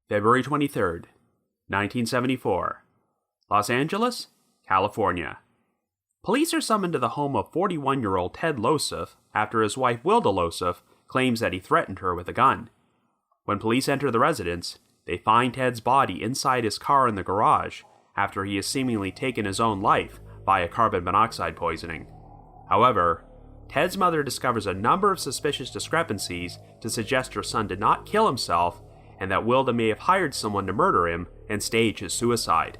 February 23rd, 1974. Los Angeles, California. Police are summoned to the home of 41-year-old Ted Loseff after his wife Wilda Loseff claims that he threatened her with a gun. When police enter the residence, they find Ted's body inside his car in the garage after he has seemingly taken his own life via carbon monoxide poisoning. However, Ted's mother discovers a number of suspicious discrepancies to suggest her son did not kill himself and that Wilda may have hired someone to murder him and stage his suicide.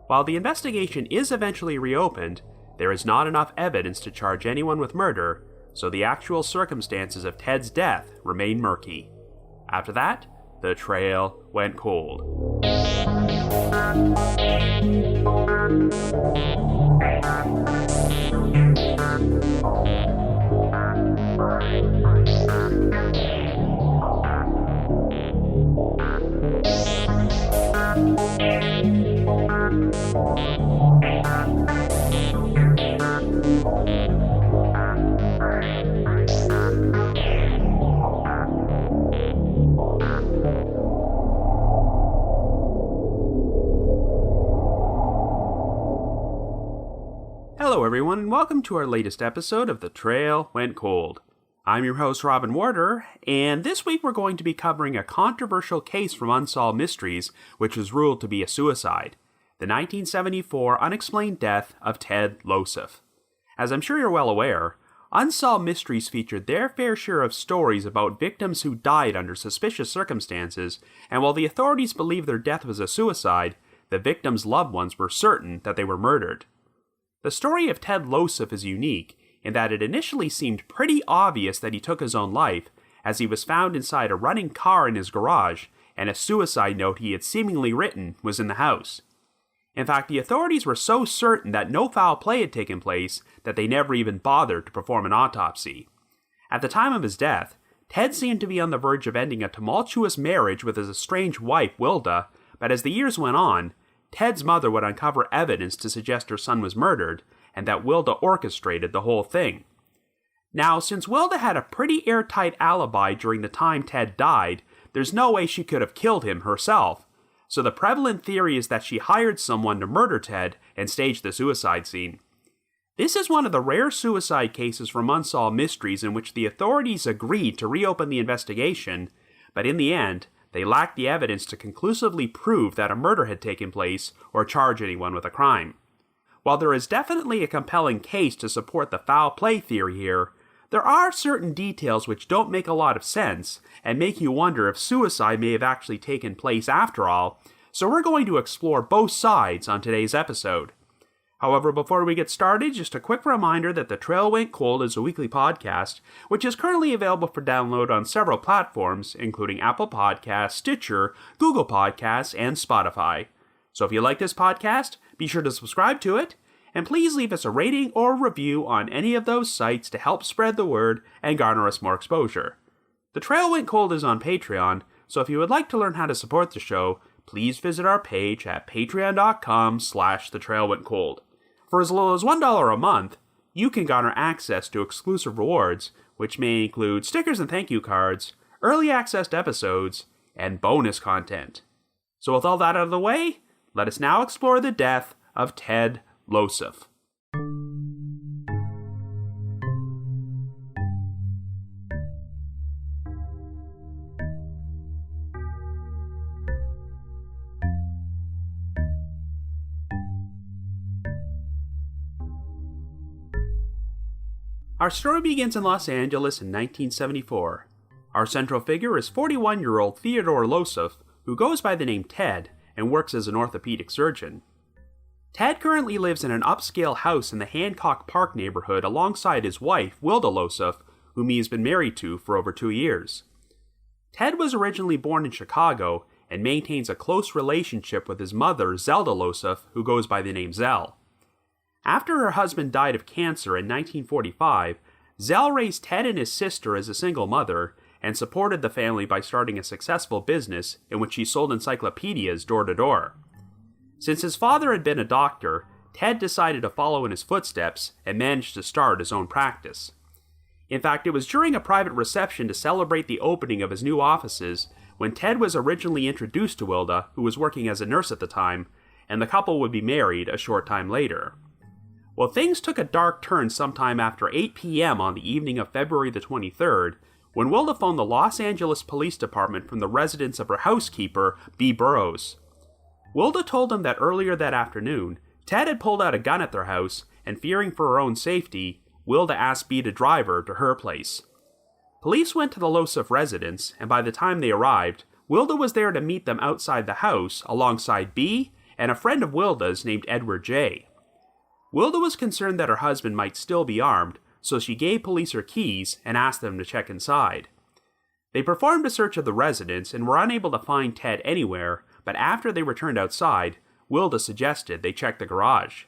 While the investigation is eventually reopened, there is not enough evidence to charge anyone with murder, so the actual circumstances of Ted's death remain murky. After that, the trail went cold. Hello everyone, and welcome to our latest episode of The Trail Went Cold. I'm your host, Robin Warder, and this week we're going to be covering a controversial case from Unsolved Mysteries, which was ruled to be a suicide: the 1974 unexplained death of Ted Loseff. As I'm sure you're well aware, Unsolved Mysteries featured their fair share of stories about victims who died under suspicious circumstances, and while the authorities believed their death was a suicide, the victims' loved ones were certain that they were murdered. The story of Ted Loseff is unique in that it initially seemed pretty obvious that he took his own life, as he was found inside a running car in his garage, and a suicide note he had seemingly written was in the house. In fact, the authorities were so certain that no foul play had taken place that they never even bothered to perform an autopsy. At the time of his death, Ted seemed to be on the verge of ending a tumultuous marriage with his estranged wife, Wilda, but as the years went on, Ted's mother would uncover evidence to suggest her son was murdered, and that Wilda orchestrated the whole thing. Now, since Wilda had a pretty airtight alibi during the time Ted died, there's no way she could have killed him herself, so the prevalent theory is that she hired someone to murder Ted and stage the suicide scene. This is one of the rare suicide cases from Unsolved Mysteries in which the authorities agreed to reopen the investigation, but in the end, they lacked the evidence to conclusively prove that a murder had taken place or charge anyone with a crime. While there is definitely a compelling case to support the foul play theory here, there are certain details which don't make a lot of sense and make you wonder if suicide may have actually taken place after all, so we're going to explore both sides on today's episode. However, before we get started, just a quick reminder that The Trail Went Cold is a weekly podcast, which is currently available for download on several platforms, including Apple Podcasts, Stitcher, Google Podcasts, and Spotify. So if you like this podcast, be sure to subscribe to it, and please leave us a rating or review on any of those sites to help spread the word and garner us more exposure. The Trail Went Cold is on Patreon, so if you would like to learn how to support the show, please visit our page at patreon.com/thetrailwentcold. For as little as $1 a month, you can garner access to exclusive rewards, which may include stickers and thank you cards, early access to episodes, and bonus content. So with all that out of the way, let us now explore the death of Ted Loseff. Our story begins in Los Angeles in 1974. Our central figure is 41-year-old Theodore Loseff, who goes by the name Ted and works as an orthopedic surgeon. Ted currently lives in an upscale house in the Hancock Park neighborhood alongside his wife, Wilda Loseff, whom he has been married to for over 2 years. Ted was originally born in Chicago and maintains a close relationship with his mother, Zelda Loseff, who goes by the name Zell. After her husband died of cancer in 1945, Zell raised Ted and his sister as a single mother and supported the family by starting a successful business in which she sold encyclopedias door to door. Since his father had been a doctor, Ted decided to follow in his footsteps and managed to start his own practice. In fact, it was during a private reception to celebrate the opening of his new offices when Ted was originally introduced to Wilda, who was working as a nurse at the time, and the couple would be married a short time later. Well, things took a dark turn sometime after 8 p.m. on the evening of February the 23rd, when Wilda phoned the Los Angeles Police Department from the residence of her housekeeper, B. Burrows. Wilda told them that earlier that afternoon, Ted had pulled out a gun at their house, and fearing for her own safety, Wilda asked B to drive her to her place. Police went to the Loseff residence, and by the time they arrived, Wilda was there to meet them outside the house alongside B and a friend of Wilda's named Edward J. Wilda was concerned that her husband might still be armed, so she gave police her keys and asked them to check inside. They performed a search of the residence and were unable to find Ted anywhere, but after they returned outside, Wilda suggested they check the garage.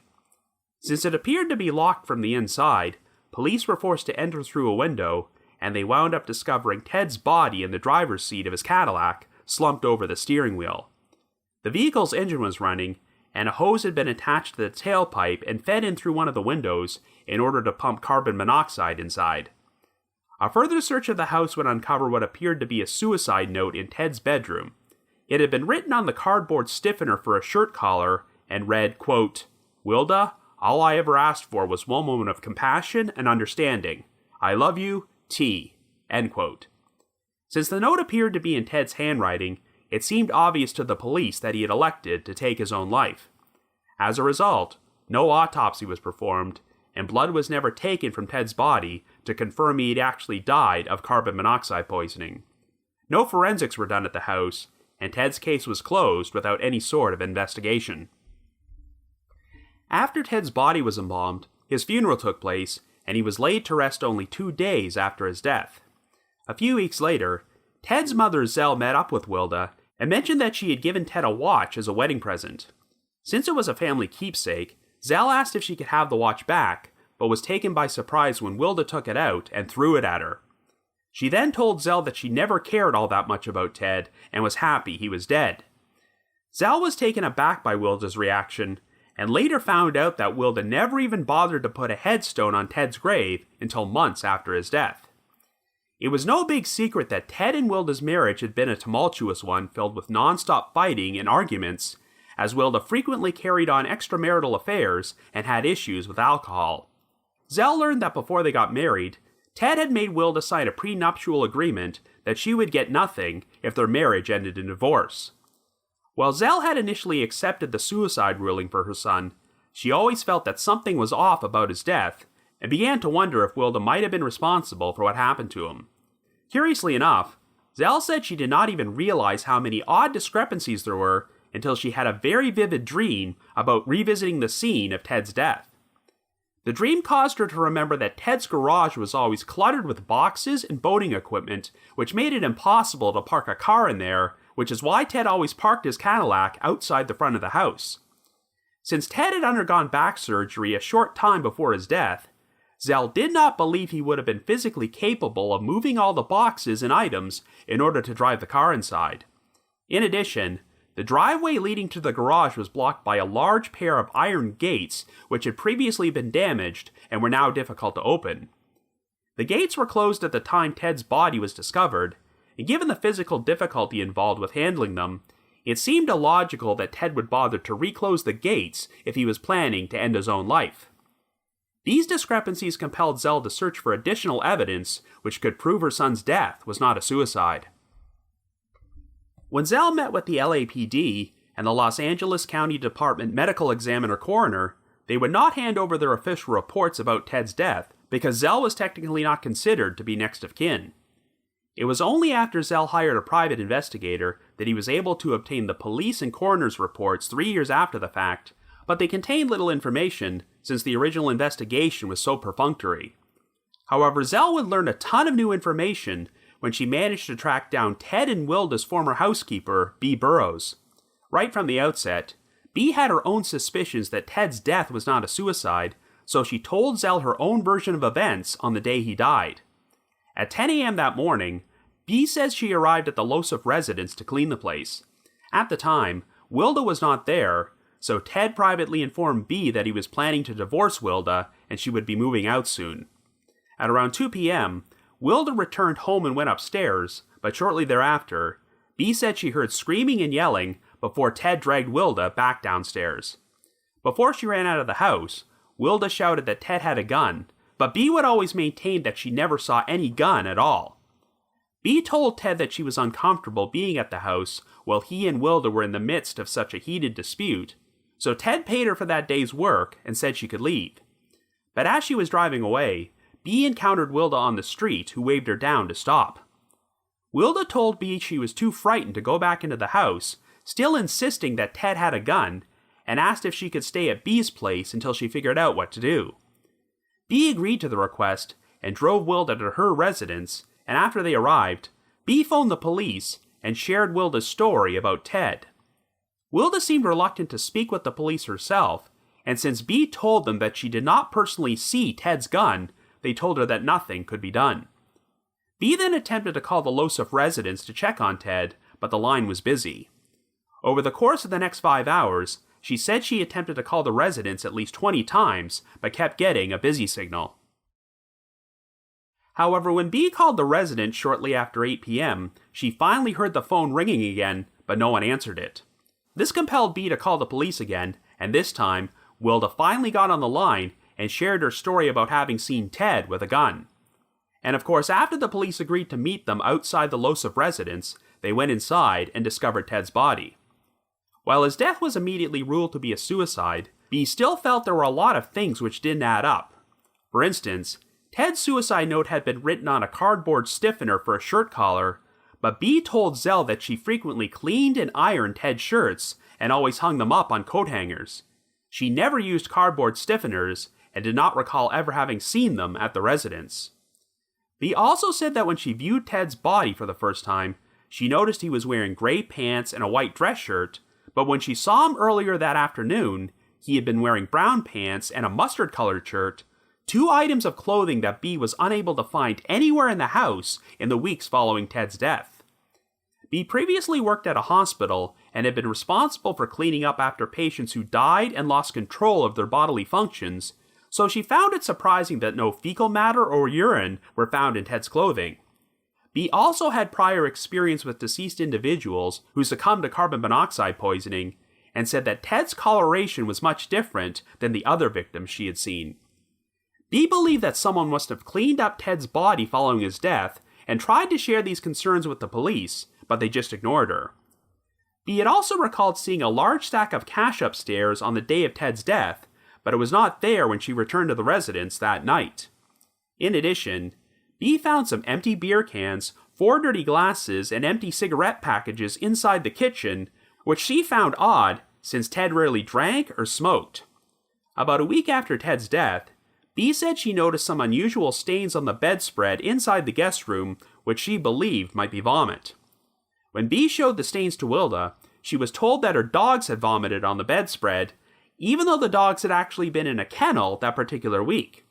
Since it appeared to be locked from the inside, police were forced to enter through a window, and they wound up discovering Ted's body in the driver's seat of his Cadillac, slumped over the steering wheel. The vehicle's engine was running, and a hose had been attached to the tailpipe and fed in through one of the windows in order to pump carbon monoxide inside. A further search of the house would uncover what appeared to be a suicide note in Ted's bedroom. It had been written on the cardboard stiffener for a shirt collar and read, quote, "Wilda, all I ever asked for was one moment of compassion and understanding. I love you, T." End quote. Since the note appeared to be in Ted's handwriting, it seemed obvious to the police that he had elected to take his own life. As a result, no autopsy was performed, and blood was never taken from Ted's body to confirm he had actually died of carbon monoxide poisoning. No forensics were done at the house, and Ted's case was closed without any sort of investigation. After Ted's body was embalmed, his funeral took place, and he was laid to rest only 2 days after his death. A few weeks later, Ted's mother Zell met up with Wilda and mentioned that she had given Ted a watch as a wedding present. Since it was a family keepsake, Zell asked if she could have the watch back, but was taken by surprise when Wilda took it out and threw it at her. She then told Zell that she never cared all that much about Ted and was happy he was dead. Zell was taken aback by Wilda's reaction, and later found out that Wilda never even bothered to put a headstone on Ted's grave until months after his death. It was no big secret that Ted and Wilda's marriage had been a tumultuous one filled with non-stop fighting and arguments, as Wilda frequently carried on extramarital affairs and had issues with alcohol. Zell learned that before they got married, Ted had made Wilda sign a prenuptial agreement that she would get nothing if their marriage ended in divorce. While Zell had initially accepted the suicide ruling for her son, she always felt that something was off about his death, and began to wonder if Wilda might have been responsible for what happened to him. Curiously enough, Zell said she did not even realize how many odd discrepancies there were until she had a very vivid dream about revisiting the scene of Ted's death. The dream caused her to remember that Ted's garage was always cluttered with boxes and boating equipment, which made it impossible to park a car in there, which is why Ted always parked his Cadillac outside the front of the house. Since Ted had undergone back surgery a short time before his death, Zell did not believe he would have been physically capable of moving all the boxes and items in order to drive the car inside. In addition, the driveway leading to the garage was blocked by a large pair of iron gates which had previously been damaged and were now difficult to open. The gates were closed at the time Ted's body was discovered, and given the physical difficulty involved with handling them, it seemed illogical that Ted would bother to reclose the gates if he was planning to end his own life. These discrepancies compelled Zell to search for additional evidence which could prove her son's death was not a suicide. When Zell met with the LAPD and the Los Angeles County Department Medical Examiner Coroner, they would not hand over their official reports about Ted's death because Zell was technically not considered to be next of kin. It was only after Zell hired a private investigator that he was able to obtain the police and coroner's reports 3 years after the fact, but they contained little information since the original investigation was so perfunctory. However, Zell would learn a ton of new information when she managed to track down Ted and Wilda's former housekeeper, B. Burrows. Right from the outset, B had her own suspicions that Ted's death was not a suicide, so she told Zell her own version of events on the day he died. At 10 a.m. that morning, B says she arrived at the Loseff residence to clean the place. At the time, Wilda was not there, so Ted privately informed B that he was planning to divorce Wilda and she would be moving out soon. At around 2 p.m., Wilda returned home and went upstairs, but shortly thereafter, Bee said she heard screaming and yelling before Ted dragged Wilda back downstairs. Before she ran out of the house, Wilda shouted that Ted had a gun, but Bee would always maintain that she never saw any gun at all. Bee told Ted that she was uncomfortable being at the house while he and Wilda were in the midst of such a heated dispute, so Ted paid her for that day's work and said she could leave. But as she was driving away, Bee encountered Wilda on the street, who waved her down to stop. Wilda told Bee she was too frightened to go back into the house, still insisting that Ted had a gun, and asked if she could stay at Bee's place until she figured out what to do. Bee agreed to the request and drove Wilda to her residence, and after they arrived, Bee phoned the police and shared Wilda's story about Ted. Wilda seemed reluctant to speak with the police herself, and since Bee told them that she did not personally see Ted's gun, they told her that nothing could be done. Bee then attempted to call the Loseff residence to check on Ted, but the line was busy. Over the course of the next 5 hours, she said she attempted to call the residence at least 20 times, but kept getting a busy signal. However, when Bee called the residence shortly after 8 p.m., she finally heard the phone ringing again, but no one answered it. This compelled Bee to call the police again, and this time, Wilda finally got on the line and shared her story about having seen Ted with a gun. And of course, after the police agreed to meet them outside the Loseff residence, they went inside and discovered Ted's body. While his death was immediately ruled to be a suicide, Bee still felt there were a lot of things which didn't add up. For instance, Ted's suicide note had been written on a cardboard stiffener for a shirt collar, but Bee told Zell that she frequently cleaned and ironed Ted's shirts and always hung them up on coat hangers. She never used cardboard stiffeners and did not recall ever having seen them at the residence. Bee also said that when she viewed Ted's body for the first time, she noticed he was wearing gray pants and a white dress shirt, but when she saw him earlier that afternoon, he had been wearing brown pants and a mustard-colored shirt, 2 items of clothing that Bee was unable to find anywhere in the house in the weeks following Ted's death. Bee previously worked at a hospital and had been responsible for cleaning up after patients who died and lost control of their bodily functions, so she found it surprising that no fecal matter or urine were found in Ted's clothing. Bee also had prior experience with deceased individuals who succumbed to carbon monoxide poisoning, and said that Ted's coloration was much different than the other victims she had seen. Bee believed that someone must have cleaned up Ted's body following his death and tried to share these concerns with the police, but they just ignored her. Bee had also recalled seeing a large stack of cash upstairs on the day of Ted's death, but it was not there when she returned to the residence that night. In addition, Bee found some empty beer cans, 4 dirty glasses, and empty cigarette packages inside the kitchen, which she found odd since Ted rarely drank or smoked. About a week after Ted's death, Bee said she noticed some unusual stains on the bedspread inside the guest room, which she believed might be vomit. When Bee showed the stains to Wilda, she was told that her dogs had vomited on the bedspread, even though the dogs had actually been in a kennel that particular week.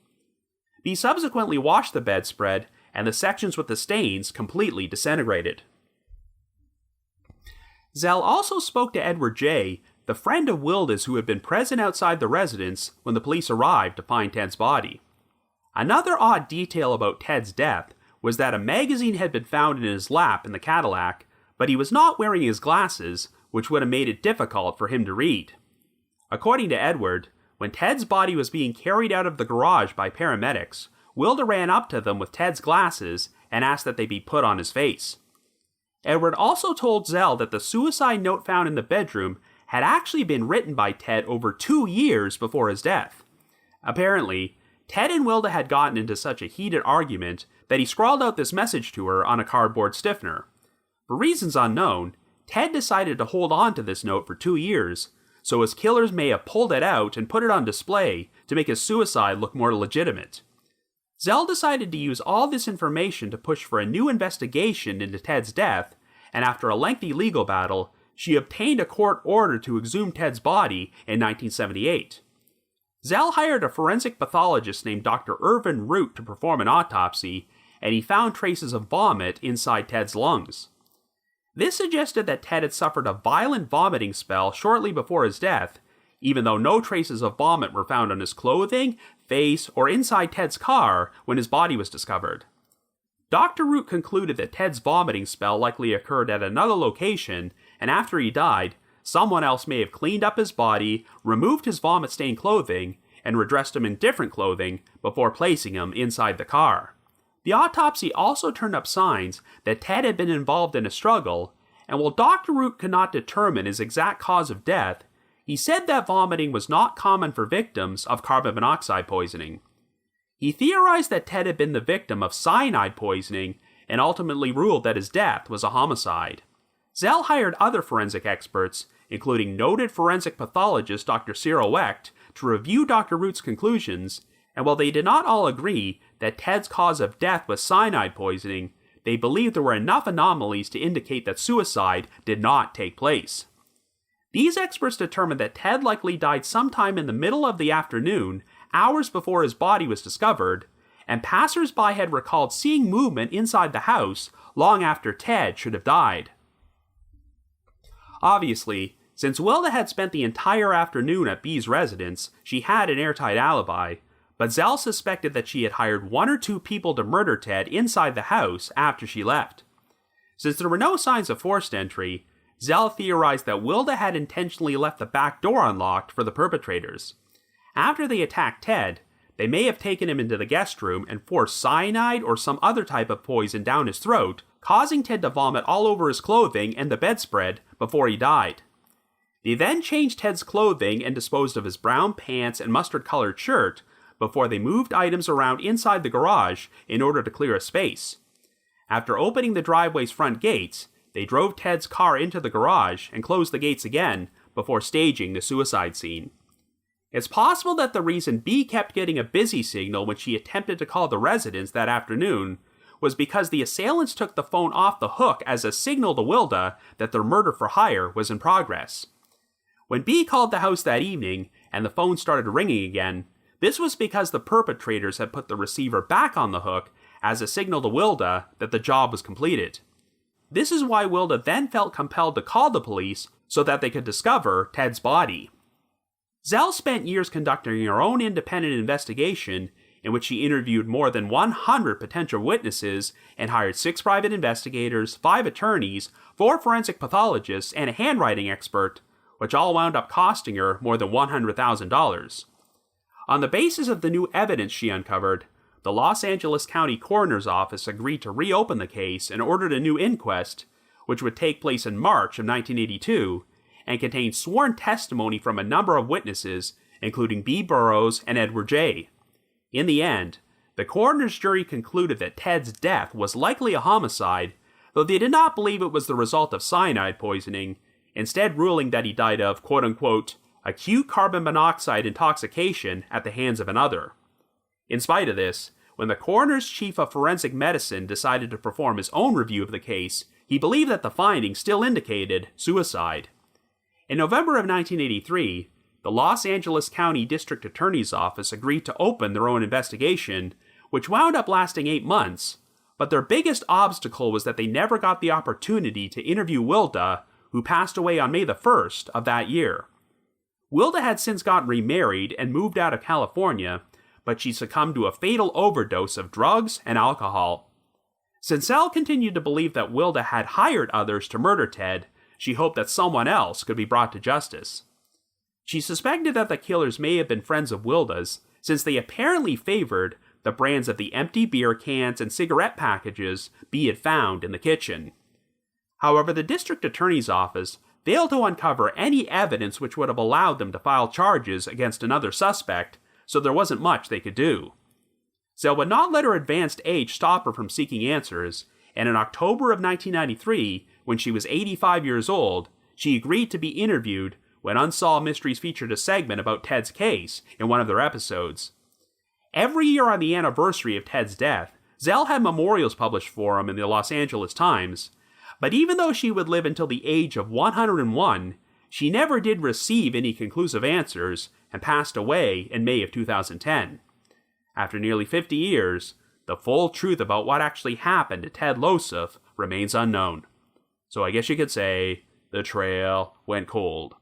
Bee subsequently washed the bedspread, and the sections with the stains completely disintegrated. Zell also spoke to Edward J., the friend of Wilda's who had been present outside the residence when the police arrived to find Ted's body. Another odd detail about Ted's death was that a magazine had been found in his lap in the Cadillac, but he was not wearing his glasses, which would have made it difficult for him to read. According to Edward, when Ted's body was being carried out of the garage by paramedics, Wilda ran up to them with Ted's glasses and asked that they be put on his face. Edward also told Zell that the suicide note found in the bedroom had actually been written by Ted over 2 years before his death. Apparently, Ted and Wilda had gotten into such a heated argument that he scrawled out this message to her on a cardboard stiffener. For reasons unknown, Ted decided to hold on to this note for 2 years, so his killers may have pulled it out and put it on display to make his suicide look more legitimate. Zell decided to use all this information to push for a new investigation into Ted's death, and after a lengthy legal battle, she obtained a court order to exhume Ted's body in 1978. Zell hired a forensic pathologist named Dr. Irvin Root to perform an autopsy, and he found traces of vomit inside Ted's lungs. This suggested that Ted had suffered a violent vomiting spell shortly before his death, even though no traces of vomit were found on his clothing, face, or inside Ted's car when his body was discovered. Dr. Root concluded that Ted's vomiting spell likely occurred at another location, and after he died, someone else may have cleaned up his body, removed his vomit-stained clothing, and redressed him in different clothing before placing him inside the car. The autopsy also turned up signs that Ted had been involved in a struggle, and while Dr. Root could not determine his exact cause of death, he said that vomiting was not common for victims of carbon monoxide poisoning. He theorized that Ted had been the victim of cyanide poisoning and ultimately ruled that his death was a homicide. Zell hired other forensic experts, including noted forensic pathologist Dr. Cyril Wecht, to review Dr. Root's conclusions, and while they did not all agree that Ted's cause of death was cyanide poisoning, they believed there were enough anomalies to indicate that suicide did not take place. These experts determined that Ted likely died sometime in the middle of the afternoon, hours before his body was discovered, and passers-by had recalled seeing movement inside the house long after Ted should have died. Obviously, since Wilda had spent the entire afternoon at B's residence, she had an airtight alibi, but Zell suspected that she had hired one or two people to murder Ted inside the house after she left. Since there were no signs of forced entry, Zell theorized that Wilda had intentionally left the back door unlocked for the perpetrators. After they attacked Ted, they may have taken him into the guest room and forced cyanide or some other type of poison down his throat, causing Ted to vomit all over his clothing and the bedspread before he died. They then changed Ted's clothing and disposed of his brown pants and mustard-colored shirt before they moved items around inside the garage in order to clear a space. After opening the driveway's front gates, they drove Ted's car into the garage and closed the gates again before staging the suicide scene. It's possible that the reason B kept getting a busy signal when she attempted to call the residence that afternoon was because the assailants took the phone off the hook as a signal to Wilda that their murder for hire was in progress. When B called the house that evening and the phone started ringing again, this was because the perpetrators had put the receiver back on the hook as a signal to Wilda that the job was completed. This is why Wilda then felt compelled to call the police so that they could discover Ted's body. Zell spent years conducting her own independent investigation in which she interviewed more than 100 potential witnesses and hired 6 private investigators, 5 attorneys, 4 forensic pathologists, and a handwriting expert, which all wound up costing her more than $100,000. On the basis of the new evidence she uncovered, the Los Angeles County Coroner's Office agreed to reopen the case and ordered a new inquest, which would take place in March of 1982, and contained sworn testimony from a number of witnesses, including B. Burroughs and Edward J. In the end, the coroner's jury concluded that Ted's death was likely a homicide, though they did not believe it was the result of cyanide poisoning, instead ruling that he died of, quote-unquote, acute carbon monoxide intoxication at the hands of another. In spite of this, when the coroner's chief of forensic medicine decided to perform his own review of the case, he believed that the findings still indicated suicide. In November of 1983, the Los Angeles County District Attorney's Office agreed to open their own investigation, which wound up lasting 8 months, but their biggest obstacle was that they never got the opportunity to interview Wilda, who passed away on May the 1st of that year. Wilda had since gotten remarried and moved out of California, but she succumbed to a fatal overdose of drugs and alcohol. Since Zell continued to believe that Wilda had hired others to murder Ted, she hoped that someone else could be brought to justice. She suspected that the killers may have been friends of Wilda's, since they apparently favored the brands of the empty beer cans and cigarette packages B had found in the kitchen. However, the district attorney's office failed to uncover any evidence which would have allowed them to file charges against another suspect, so there wasn't much they could do. Zell would not let her advanced age stop her from seeking answers, and in October of 1993, when she was 85 years old, she agreed to be interviewed when Unsolved Mysteries featured a segment about Ted's case in one of their episodes. Every year on the anniversary of Ted's death, Zell had memorials published for him in the Los Angeles Times, but even though she would live until the age of 101, she never did receive any conclusive answers and passed away in May of 2010. After nearly 50 years, the full truth about what actually happened to Ted Loseff remains unknown. So I guess you could say, the trail went cold.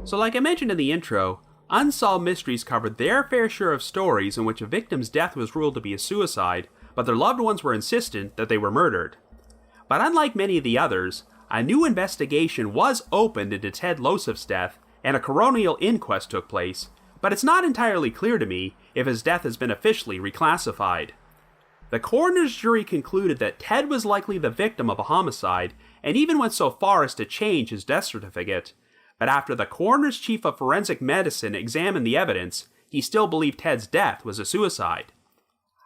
So like I mentioned in the intro, Unsolved Mysteries covered their fair share of stories in which a victim's death was ruled to be a suicide, but their loved ones were insistent that they were murdered. But unlike many of the others, a new investigation was opened into Ted Loseff's death, and a coronial inquest took place, but it's not entirely clear to me if his death has been officially reclassified. The coroner's jury concluded that Ted was likely the victim of a homicide, and even went so far as to change his death certificate, but after the coroner's chief of forensic medicine examined the evidence, he still believed Ted's death was a suicide.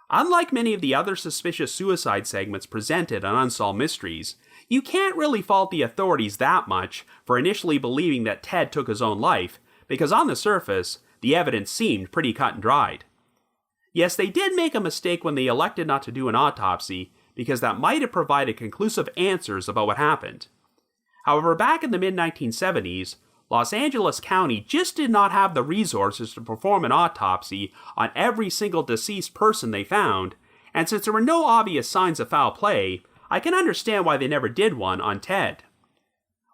Unlike many of the other suspicious suicide segments presented on Unsolved Mysteries, you can't really fault the authorities that much for initially believing that Ted took his own life, because on the surface, the evidence seemed pretty cut and dried. Yes, they did make a mistake when they elected not to do an autopsy, because that might have provided conclusive answers about what happened. However, back in the mid-1970s, Los Angeles County just did not have the resources to perform an autopsy on every single deceased person they found, and since there were no obvious signs of foul play, I can understand why they never did one on Ted.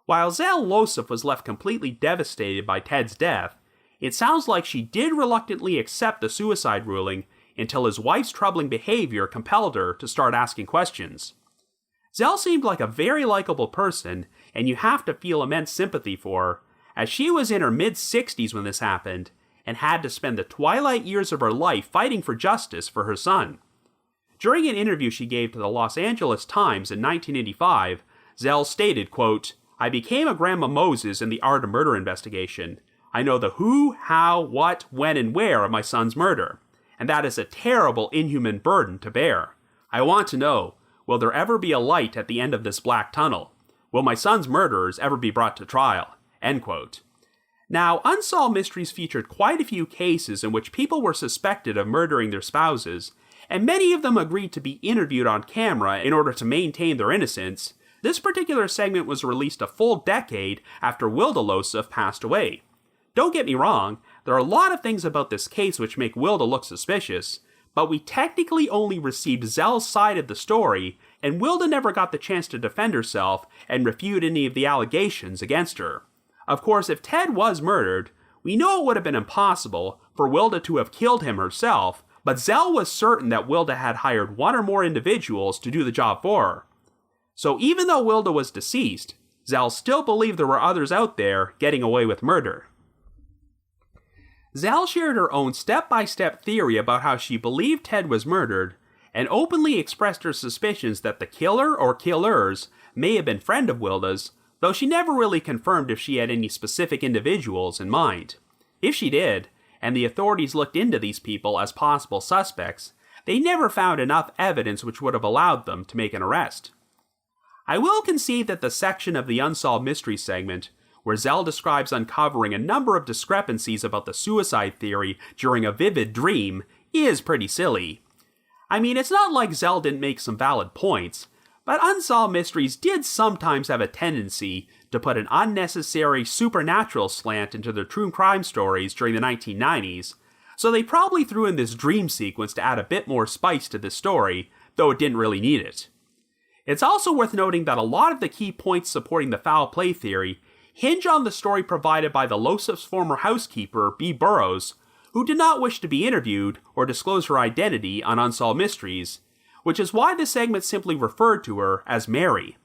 While Ted Loseff was left completely devastated by Ted's death, it sounds like she did reluctantly accept the suicide ruling until his wife's troubling behavior compelled her to start asking questions. Zell seemed like a very likable person, and you have to feel immense sympathy for her, as she was in her mid-60s when this happened, and had to spend the twilight years of her life fighting for justice for her son. During an interview she gave to the Los Angeles Times in 1985, Zell stated, quote, "I became a Grandma Moses in the art of murder investigation. I know the who, how, what, when, and where of my son's murder, and that is a terrible, inhuman burden to bear. I want to know, will there ever be a light at the end of this black tunnel? Will my son's murderers ever be brought to trial?" End quote. Now, Unsolved Mysteries featured quite a few cases in which people were suspected of murdering their spouses, and many of them agreed to be interviewed on camera in order to maintain their innocence. This particular segment was released a full decade after Wilda Loseff passed away. Don't get me wrong, there are a lot of things about this case which make Wilda look suspicious, but we technically only received Zell's side of the story, and Wilda never got the chance to defend herself and refute any of the allegations against her. Of course, if Ted was murdered, we know it would have been impossible for Wilda to have killed him herself, but Zell was certain that Wilda had hired one or more individuals to do the job for her. So even though Wilda was deceased, Zell still believed there were others out there getting away with murder. Zell shared her own step-by-step theory about how she believed Ted was murdered, and openly expressed her suspicions that the killer or killers may have been friend of Wilda's, though she never really confirmed if she had any specific individuals in mind. If she did, and the authorities looked into these people as possible suspects, they never found enough evidence which would have allowed them to make an arrest. I will concede that the section of the Unsolved Mysteries segment, where Zell describes uncovering a number of discrepancies about the suicide theory during a vivid dream, is pretty silly. I mean, it's not like Zell didn't make some valid points, but Unsolved Mysteries did sometimes have a tendency to put an unnecessary supernatural slant into their true crime stories during the 1990s, so they probably threw in this dream sequence to add a bit more spice to this story, though it didn't really need it. It's also worth noting that a lot of the key points supporting the foul play theory hinge on the story provided by the Loseff's former housekeeper, B. Burroughs, who did not wish to be interviewed or disclose her identity on Unsolved Mysteries, which is why the segment simply referred to her as Mary.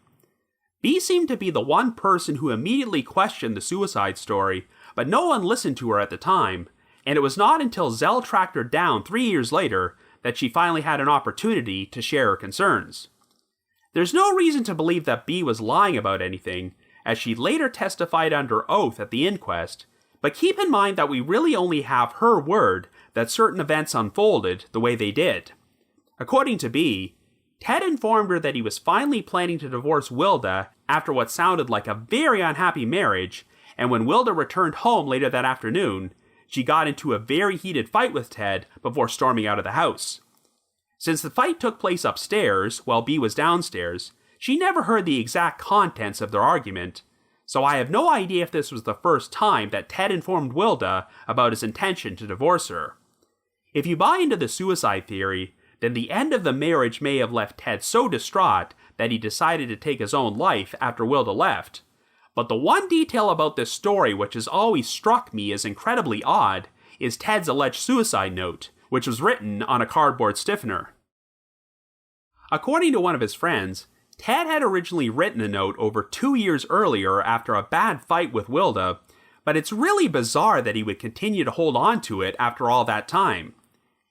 B seemed to be the one person who immediately questioned the suicide story, but no one listened to her at the time, and it was not until Zell tracked her down 3 years later that she finally had an opportunity to share her concerns. There's no reason to believe that B was lying about anything, as she later testified under oath at the inquest, but keep in mind that we really only have her word that certain events unfolded the way they did. According to B, Ted informed her that he was finally planning to divorce Wilda after what sounded like a very unhappy marriage, and when Wilda returned home later that afternoon, she got into a very heated fight with Ted before storming out of the house. Since the fight took place upstairs while B was downstairs, she never heard the exact contents of their argument, so I have no idea if this was the first time that Ted informed Wilda about his intention to divorce her. If you buy into the suicide theory, then the end of the marriage may have left Ted so distraught that he decided to take his own life after Wilda left. But the one detail about this story which has always struck me as incredibly odd is Ted's alleged suicide note, which was written on a cardboard stiffener. According to one of his friends, Ted had originally written the note over 2 years earlier after a bad fight with Wilda, but it's really bizarre that he would continue to hold on to it after all that time.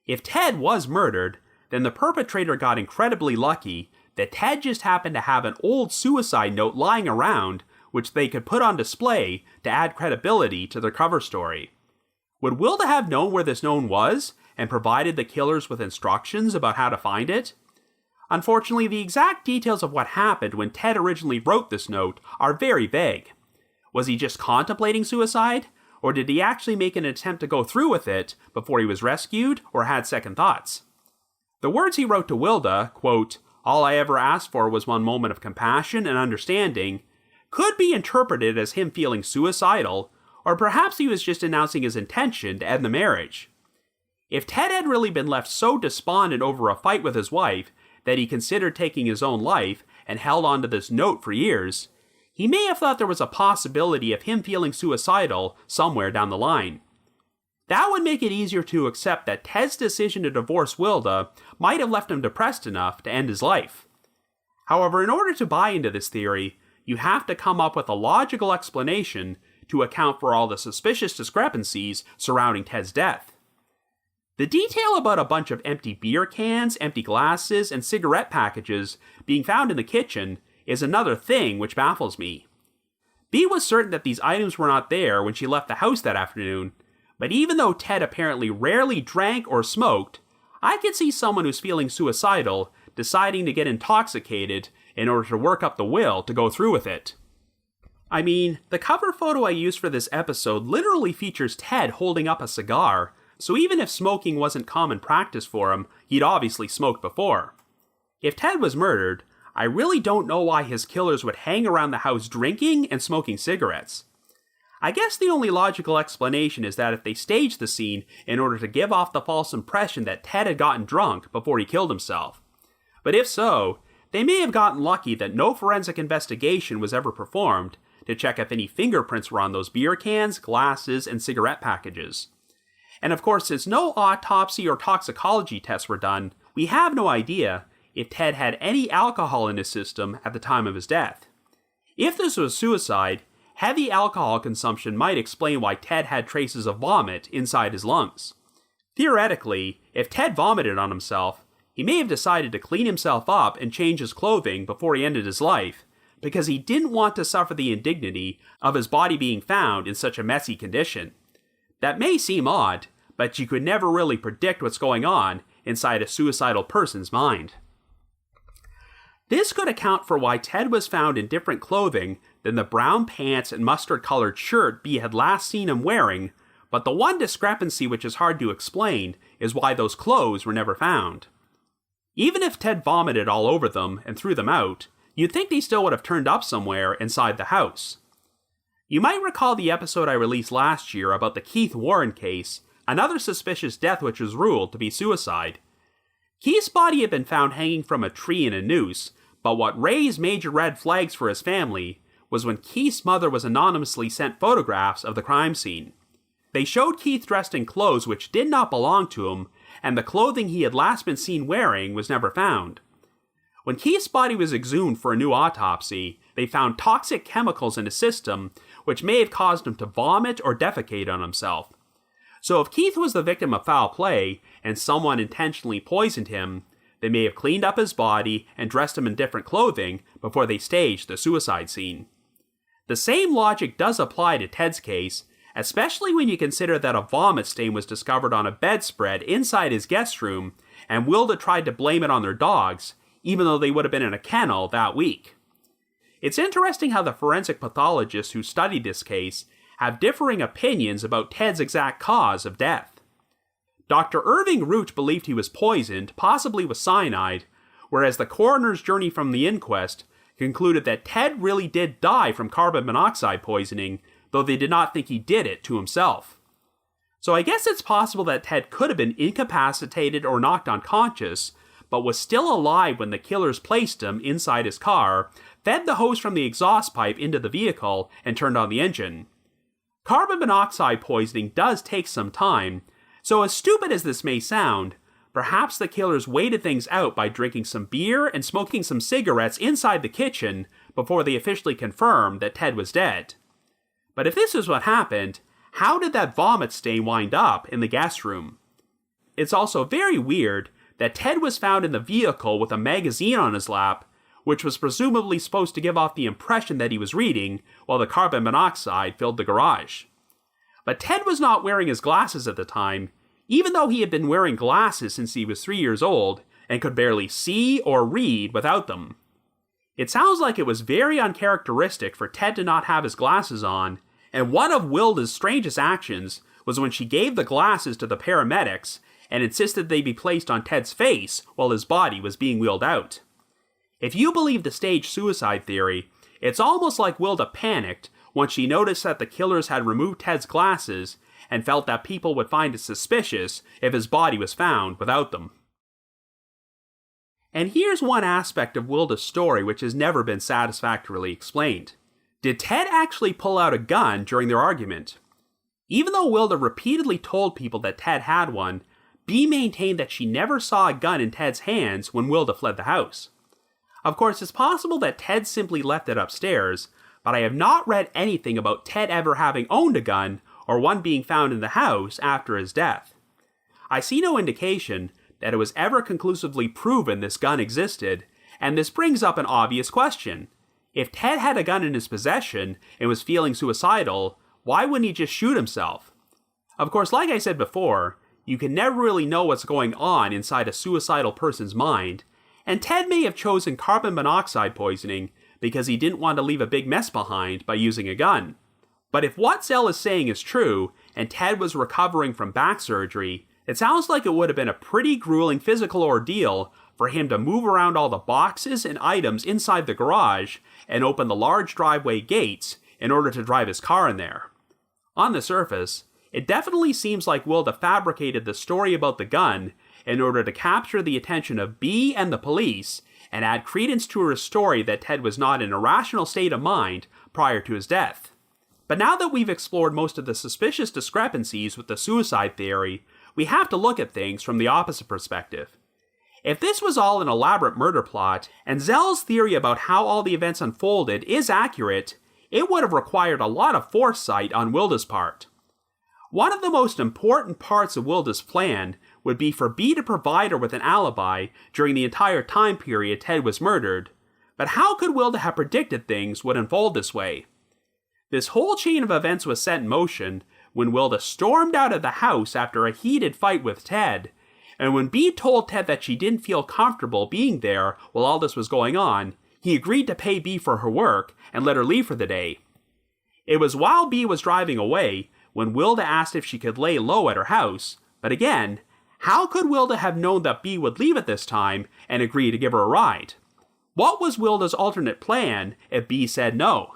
If Ted was murdered, then the perpetrator got incredibly lucky that Ted just happened to have an old suicide note lying around which they could put on display to add credibility to their cover story. Would Wilda have known where this note was and provided the killers with instructions about how to find it? Unfortunately, the exact details of what happened when Ted originally wrote this note are very vague. Was he just contemplating suicide? Or did he actually make an attempt to go through with it before he was rescued or had second thoughts? The words he wrote to Wilda, quote, "All I ever asked for was one moment of compassion and understanding," could be interpreted as him feeling suicidal, or perhaps he was just announcing his intention to end the marriage. If Ted had really been left so despondent over a fight with his wife that he considered taking his own life and held on to this note for years, he may have thought there was a possibility of him feeling suicidal somewhere down the line. That would make it easier to accept that Ted's decision to divorce Wilda might have left him depressed enough to end his life. However, in order to buy into this theory, you have to come up with a logical explanation to account for all the suspicious discrepancies surrounding Ted's death. The detail about a bunch of empty beer cans, empty glasses, and cigarette packages being found in the kitchen is another thing which baffles me. B was certain that these items were not there when she left the house that afternoon, but even though Ted apparently rarely drank or smoked, I could see someone who's feeling suicidal deciding to get intoxicated in order to work up the will to go through with it. I mean, the cover photo I used for this episode literally features Ted holding up a cigar, so even if smoking wasn't common practice for him, he'd obviously smoked before. If Ted was murdered, I really don't know why his killers would hang around the house drinking and smoking cigarettes. I guess the only logical explanation is that if they staged the scene in order to give off the false impression that Ted had gotten drunk before he killed himself. But if so, they may have gotten lucky that no forensic investigation was ever performed to check if any fingerprints were on those beer cans, glasses, and cigarette packages. And of course, since no autopsy or toxicology tests were done, we have no idea if Ted had any alcohol in his system at the time of his death. If this was suicide, heavy alcohol consumption might explain why Ted had traces of vomit inside his lungs. Theoretically, if Ted vomited on himself, he may have decided to clean himself up and change his clothing before he ended his life, because he didn't want to suffer the indignity of his body being found in such a messy condition. That may seem odd, but you could never really predict what's going on inside a suicidal person's mind. This could account for why Ted was found in different clothing than the brown pants and mustard-colored shirt B had last seen him wearing, but the one discrepancy which is hard to explain is why those clothes were never found. Even if Ted vomited all over them and threw them out, you'd think they still would have turned up somewhere inside the house. You might recall the episode I released last year about the Keith Warren case, another suspicious death which was ruled to be suicide. Keith's body had been found hanging from a tree in a noose, but what raised major red flags for his family was when Keith's mother was anonymously sent photographs of the crime scene. They showed Keith dressed in clothes which did not belong to him, and the clothing he had last been seen wearing was never found. When Keith's body was exhumed for a new autopsy, they found toxic chemicals in his system which may have caused him to vomit or defecate on himself. So if Keith was the victim of foul play and someone intentionally poisoned him, they may have cleaned up his body and dressed him in different clothing before they staged the suicide scene. The same logic does apply to Ted's case, especially when you consider that a vomit stain was discovered on a bedspread inside his guest room, and Wilda tried to blame it on their dogs, even though they would have been in a kennel that week. It's interesting how the forensic pathologists who studied this case have differing opinions about Ted's exact cause of death. Dr. Irving Root believed he was poisoned, possibly with cyanide, whereas the coroner's journey from the inquest concluded that Ted really did die from carbon monoxide poisoning, though they did not think he did it to himself. So I guess it's possible that Ted could have been incapacitated or knocked unconscious, but was still alive when the killers placed him inside his car, fed the hose from the exhaust pipe into the vehicle, and turned on the engine. Carbon monoxide poisoning does take some time, so as stupid as this may sound, perhaps the killers waited things out by drinking some beer and smoking some cigarettes inside the kitchen before they officially confirmed that Ted was dead. But if this is what happened, how did that vomit stain wind up in the guest room? It's also very weird that Ted was found in the vehicle with a magazine on his lap, which was presumably supposed to give off the impression that he was reading, while the carbon monoxide filled the garage. But Ted was not wearing his glasses at the time, even though he had been wearing glasses since he was 3 years old and could barely see or read without them. It sounds like it was very uncharacteristic for Ted to not have his glasses on, and one of Wilda's strangest actions was when she gave the glasses to the paramedics and insisted they be placed on Ted's face while his body was being wheeled out. If you believe the staged suicide theory, it's almost like Wilda panicked once she noticed that the killers had removed Ted's glasses and felt that people would find it suspicious if his body was found without them. And here's one aspect of Wilda's story which has never been satisfactorily explained. Did Ted actually pull out a gun during their argument? Even though Wilda repeatedly told people that Ted had one, Bea maintained that she never saw a gun in Ted's hands when Wilda fled the house. Of course, it's possible that Ted simply left it upstairs, but I have not read anything about Ted ever having owned a gun or one being found in the house after his death. I see no indication that it was ever conclusively proven this gun existed, and this brings up an obvious question. If Ted had a gun in his possession and was feeling suicidal, why wouldn't he just shoot himself? Of course, like I said before, you can never really know what's going on inside a suicidal person's mind, and Ted may have chosen carbon monoxide poisoning because he didn't want to leave a big mess behind by using a gun. But if what Zell is saying is true, and Ted was recovering from back surgery, it sounds like it would have been a pretty grueling physical ordeal for him to move around all the boxes and items inside the garage and open the large driveway gates in order to drive his car in there. On the surface, it definitely seems like Wilda fabricated the story about the gun in order to capture the attention of Bea and the police and add credence to her story that Ted was not in a rational state of mind prior to his death. But now that we've explored most of the suspicious discrepancies with the suicide theory, we have to look at things from the opposite perspective. If this was all an elaborate murder plot, and Zell's theory about how all the events unfolded is accurate, it would have required a lot of foresight on Wilda's part. One of the most important parts of Wilda's plan would be for Bea to provide her with an alibi during the entire time period Ted was murdered, but how could Wilda have predicted things would unfold this way? This whole chain of events was set in motion when Wilda stormed out of the house after a heated fight with Ted, and when Bea told Ted that she didn't feel comfortable being there while all this was going on, he agreed to pay Bea for her work and let her leave for the day. It was while Bea was driving away when Wilda asked if she could lay low at her house, but again, how could Wilda have known that Bea would leave at this time and agree to give her a ride? What was Wilda's alternate plan if Bea said no?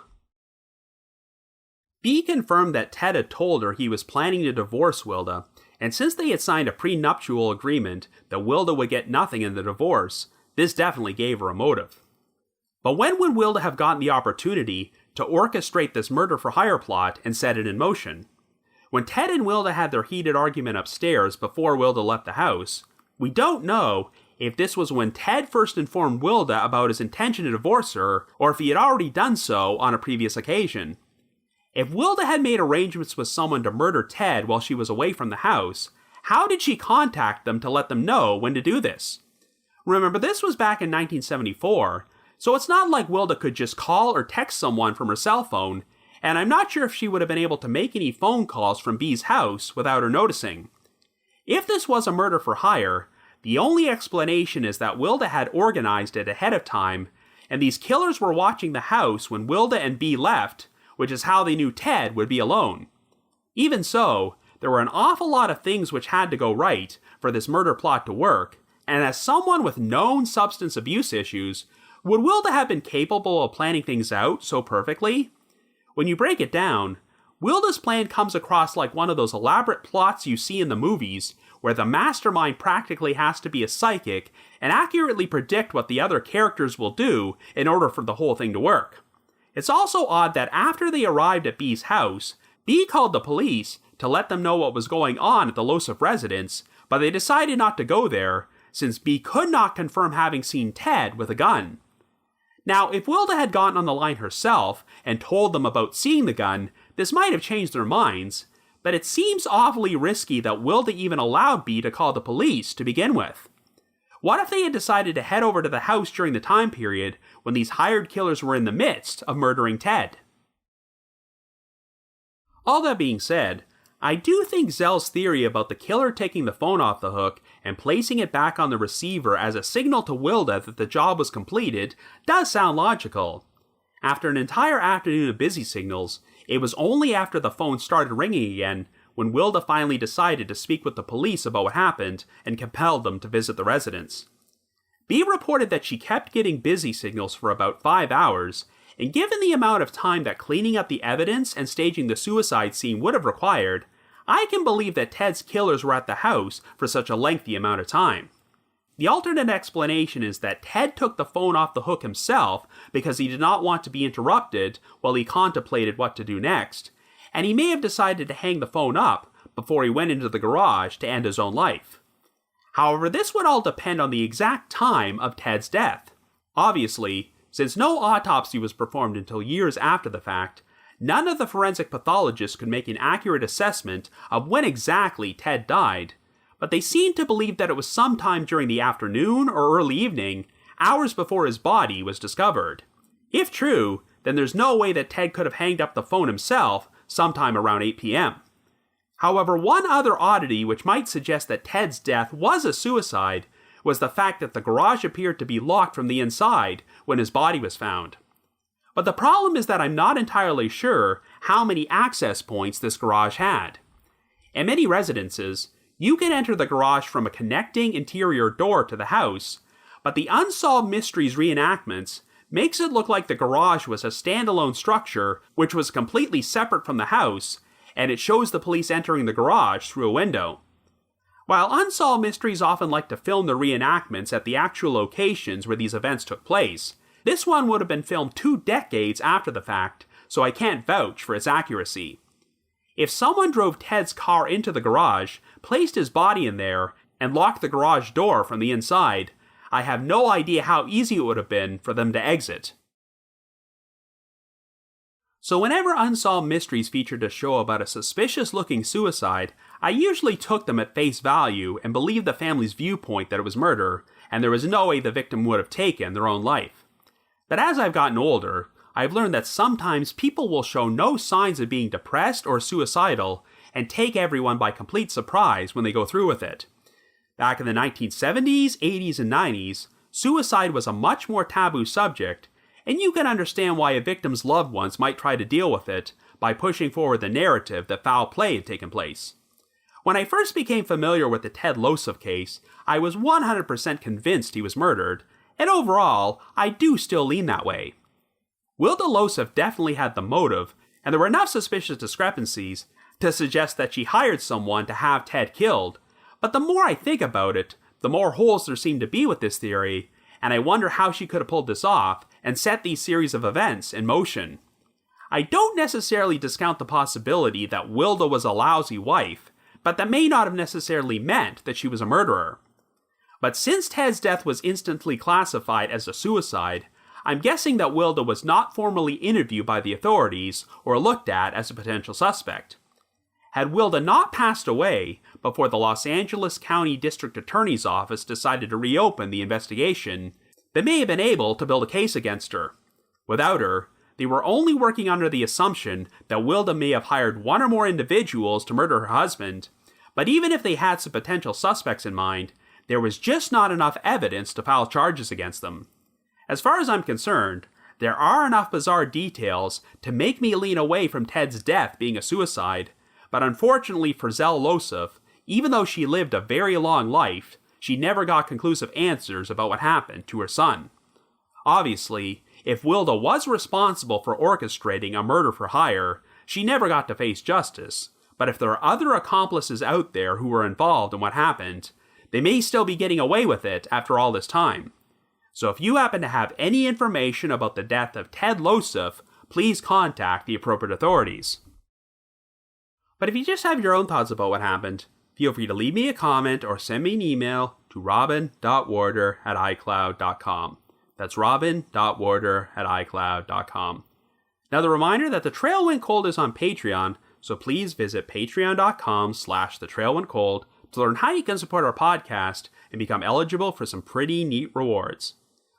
Bea confirmed that Ted had told her he was planning to divorce Wilda, and since they had signed a prenuptial agreement that Wilda would get nothing in the divorce, this definitely gave her a motive. But when would Wilda have gotten the opportunity to orchestrate this murder-for-hire plot and set it in motion? When Ted and Wilda had their heated argument upstairs before Wilda left the house, we don't know if this was when Ted first informed Wilda about his intention to divorce her, or if he had already done so on a previous occasion. If Wilda had made arrangements with someone to murder Ted while she was away from the house, how did she contact them to let them know when to do this? Remember, this was back in 1974, so it's not like Wilda could just call or text someone from her cell phone, and I'm not sure if she would have been able to make any phone calls from Bea's house without her noticing. If this was a murder for hire, the only explanation is that Wilda had organized it ahead of time, and these killers were watching the house when Wilda and Bea left, which is how they knew Ted would be alone. Even so, there were an awful lot of things which had to go right for this murder plot to work, and as someone with known substance abuse issues, would Wilda have been capable of planning things out so perfectly? When you break it down, Wilda's plan comes across like one of those elaborate plots you see in the movies, where the mastermind practically has to be a psychic and accurately predict what the other characters will do in order for the whole thing to work. It's also odd that after they arrived at B's house, B called the police to let them know what was going on at the Loseff residence, but they decided not to go there, since B could not confirm having seen Ted with a gun. Now, if Wilda had gotten on the line herself and told them about seeing the gun, this might have changed their minds, but it seems awfully risky that Wilda even allowed B to call the police to begin with. What if they had decided to head over to the house during the time period when these hired killers were in the midst of murdering Ted? All that being said, I do think Zell's theory about the killer taking the phone off the hook and placing it back on the receiver as a signal to Wilda that the job was completed does sound logical. After an entire afternoon of busy signals, it was only after the phone started ringing again when Wilda finally decided to speak with the police about what happened and compelled them to visit the residence. B reported that she kept getting busy signals for about 5 hours, and given the amount of time that cleaning up the evidence and staging the suicide scene would have required, I can believe that Ted's killers were at the house for such a lengthy amount of time. The alternate explanation is that Ted took the phone off the hook himself because he did not want to be interrupted while he contemplated what to do next, and he may have decided to hang the phone up before he went into the garage to end his own life. However, this would all depend on the exact time of Ted's death. Obviously, since no autopsy was performed until years after the fact, none of the forensic pathologists could make an accurate assessment of when exactly Ted died, but they seemed to believe that it was sometime during the afternoon or early evening, hours before his body was discovered. If true, then there's no way that Ted could have hanged up the phone himself sometime around 8 p.m. However, one other oddity which might suggest that Ted's death was a suicide was the fact that the garage appeared to be locked from the inside when his body was found. But the problem is that I'm not entirely sure how many access points this garage had. In many residences, you can enter the garage from a connecting interior door to the house, but the Unsolved Mysteries reenactments makes it look like the garage was a standalone structure which was completely separate from the house, and it shows the police entering the garage through a window. While Unsolved Mysteries often like to film the reenactments at the actual locations where these events took place, this one would have been filmed 2 decades after the fact, so I can't vouch for its accuracy. If someone drove Ted's car into the garage, placed his body in there, and locked the garage door from the inside, I have no idea how easy it would have been for them to exit. So whenever Unsolved Mysteries featured a show about a suspicious-looking suicide, I usually took them at face value and believed the family's viewpoint that it was murder, and there was no way the victim would have taken their own life. But as I've gotten older, I've learned that sometimes people will show no signs of being depressed or suicidal and take everyone by complete surprise when they go through with it. Back in the 1970s, 80s, and 90s, suicide was a much more taboo subject, and you can understand why a victim's loved ones might try to deal with it by pushing forward the narrative that foul play had taken place. When I first became familiar with the Ted Loseff case, I was 100% convinced he was murdered, and overall, I do still lean that way. Wilda Loseff definitely had the motive, and there were enough suspicious discrepancies to suggest that she hired someone to have Ted killed, but the more I think about it, the more holes there seem to be with this theory, and I wonder how she could have pulled this off and set these series of events in motion. I don't necessarily discount the possibility that Wilda was a lousy wife, but that may not have necessarily meant that she was a murderer. But since Ted's death was instantly classified as a suicide, I'm guessing that Wilda was not formally interviewed by the authorities or looked at as a potential suspect. Had Wilda not passed away before the Los Angeles County District Attorney's Office decided to reopen the investigation, they may have been able to build a case against her. Without her, they were only working under the assumption that Wilda may have hired one or more individuals to murder her husband, but even if they had some potential suspects in mind, there was just not enough evidence to file charges against them. As far as I'm concerned, there are enough bizarre details to make me lean away from Ted's death being a suicide, but unfortunately for Zell Loseff, even though she lived a very long life, she never got conclusive answers about what happened to her son. Obviously, if Wilda was responsible for orchestrating a murder for hire, she never got to face justice, but if there are other accomplices out there who were involved in what happened, they may still be getting away with it after all this time. So if you happen to have any information about the death of Ted Loseff, please contact the appropriate authorities. But if you just have your own thoughts about what happened, feel free to leave me a comment or send me an email to robin.warder@icloud.com. That's robin.warder@icloud.com. Now, the reminder that The Trail Went Cold is on Patreon, so please visit patreon.com/thetrailwentcold to learn how you can support our podcast and become eligible for some pretty neat rewards.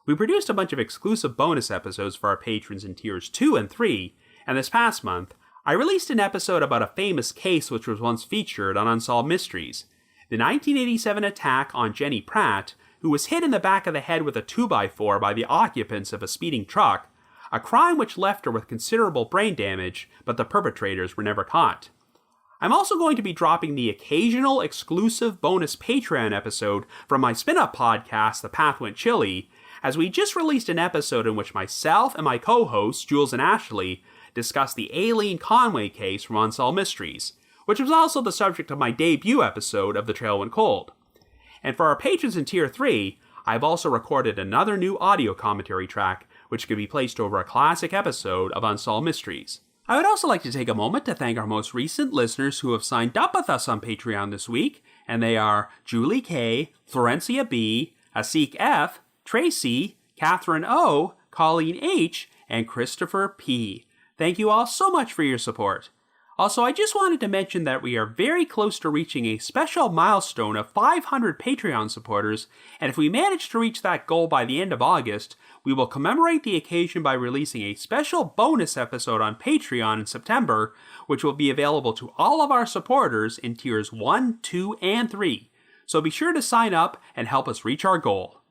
We produced a bunch of exclusive bonus episodes for our patrons in tiers 2 and 3, and this past month, I released an episode about a famous case which was once featured on Unsolved Mysteries, the 1987 attack on Jenny Pratt, who was hit in the back of the head with a 2x4 by the occupants of a speeding truck, a crime which left her with considerable brain damage, but the perpetrators were never caught. I'm also going to be dropping the occasional exclusive bonus Patreon episode from my spin-off podcast, The Path Went Chilly, as we just released an episode in which myself and my co-hosts, Jules and Ashley, discussed the Aileen Conway case from Unsolved Mysteries, which was also the subject of my debut episode of The Trail Went Cold. And for our patrons in Tier 3, I've also recorded another new audio commentary track, which could be placed over a classic episode of Unsolved Mysteries. I would also like to take a moment to thank our most recent listeners who have signed up with us on Patreon this week, and they are Julie K., Florencia B., Asik F., Tracy, Catherine O., Colleen H., and Christopher P. Thank you all so much for your support. Also, I just wanted to mention that we are very close to reaching a special milestone of 500 Patreon supporters, and if we manage to reach that goal by the end of August, we will commemorate the occasion by releasing a special bonus episode on Patreon in September, which will be available to all of our supporters in tiers 1, 2, and 3. So be sure to sign up and help us reach our goal.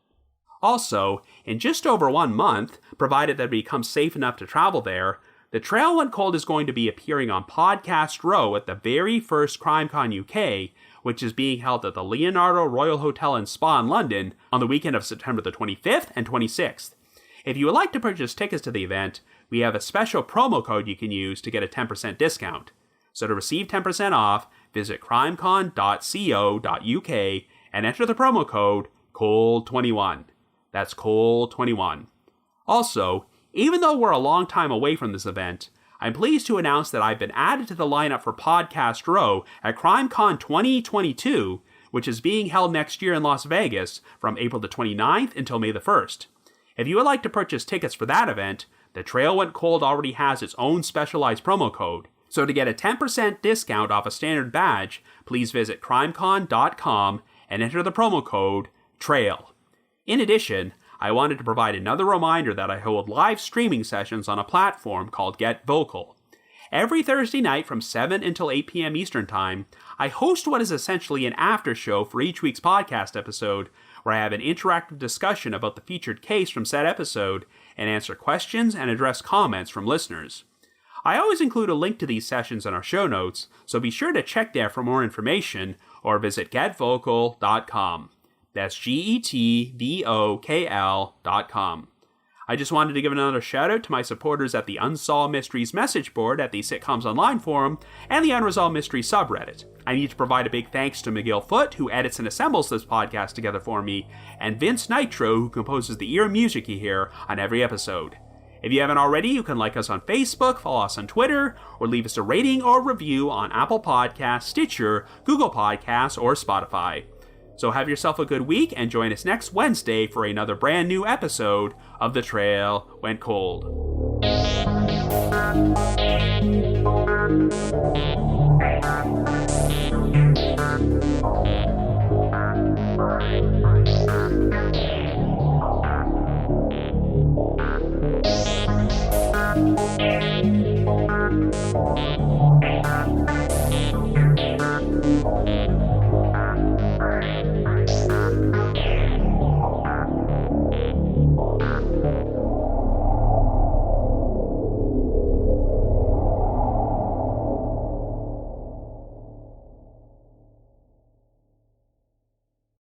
Also, in just over 1 month, provided that it becomes safe enough to travel there, The Trail Went Cold is going to be appearing on Podcast Row at the very first CrimeCon UK, which is being held at the Leonardo Royal Hotel and Spa in London on the weekend of September the 25th and 26th. If you would like to purchase tickets to the event, we have a special promo code you can use to get a 10% discount. So to receive 10% off, visit crimecon.co.uk and enter the promo code COLD21. That's COLD21. Also, even though we're a long time away from this event, I'm pleased to announce that I've been added to the lineup for Podcast Row at CrimeCon 2022, which is being held next year in Las Vegas from April the 29th until May the 1st. If you would like to purchase tickets for that event, The Trail Went Cold already has its own specialized promo code. So to get a 10% discount off a standard badge, please visit crimecon.com and enter the promo code TRAIL. In addition, I wanted to provide another reminder that I hold live streaming sessions on a platform called Get Vocal. Every Thursday night from 7 until 8 p.m. Eastern Time, I host what is essentially an after show for each week's podcast episode, where I have an interactive discussion about the featured case from said episode and answer questions and address comments from listeners. I always include a link to these sessions in our show notes, so be sure to check there for more information or visit getvocal.com. That's GETVOKL.com. I just wanted to give another shout out to my supporters at the Unsolved Mysteries message board at the Sitcoms Online forum and the Unresolved Mysteries subreddit. I need to provide a big thanks to McGill Foote, who edits and assembles this podcast together for me, and Vince Nitro, who composes the ear music you hear on every episode. If you haven't already, you can like us on Facebook, follow us on Twitter, or leave us a rating or review on Apple Podcasts, Stitcher, Google Podcasts, or Spotify. So have yourself a good week and join us next Wednesday for another brand new episode of The Trail Went Cold.